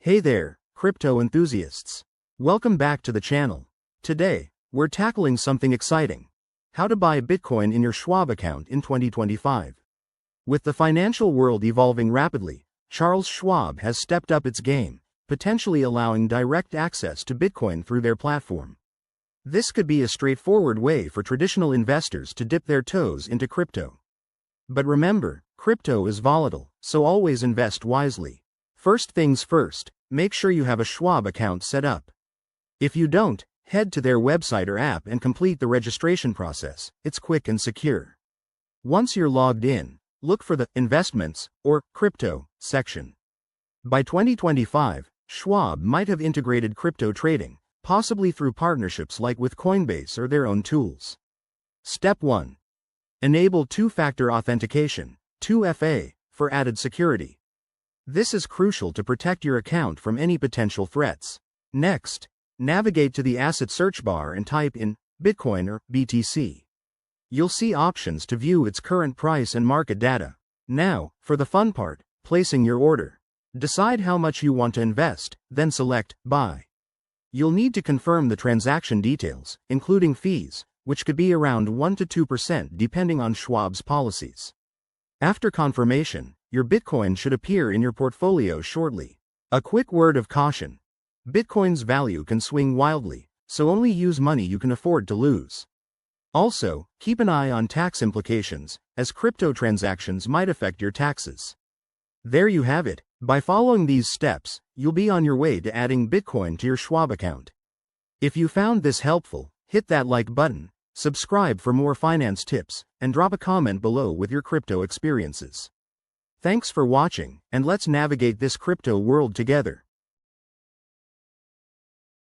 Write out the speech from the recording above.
Hey there, crypto enthusiasts. Welcome back to the channel. Today, we're tackling something exciting. How to buy Bitcoin in your Schwab account in 2025. With the financial world evolving rapidly, Charles Schwab has stepped up its game, potentially allowing direct access to Bitcoin through their platform. This could be a straightforward way for traditional investors to dip their toes into crypto. But remember, crypto is volatile, so always invest wisely. First things first, make sure you have a Schwab account set up. If you don't, head to their website or app and complete the registration process. It's quick and secure. Once you're logged in, look for the Investments or Crypto section. By 2025, Schwab might have integrated crypto trading, possibly through partnerships like with Coinbase or their own tools. Step 1. Enable two-factor authentication, 2FA, for added security. This is crucial to protect your account from any potential threats. Next, navigate to the asset search bar and type in Bitcoin or BTC. You'll see options to view its current price and market data. Now, for the fun part, placing your order. Decide how much you want to invest, then select Buy. You'll need to confirm the transaction details, including fees, which could be around 1 to 2% depending on Schwab's policies. After confirmation, your Bitcoin should appear in your portfolio shortly. A quick word of caution. Bitcoin's value can swing wildly, so only use money you can afford to lose. Also, keep an eye on tax implications, as crypto transactions might affect your taxes. There you have it. By following these steps, you'll be on your way to adding Bitcoin to your Schwab account. If you found this helpful, hit that like button, subscribe for more finance tips, and drop a comment below with your crypto experiences. Thanks for watching, and let's navigate this crypto world together.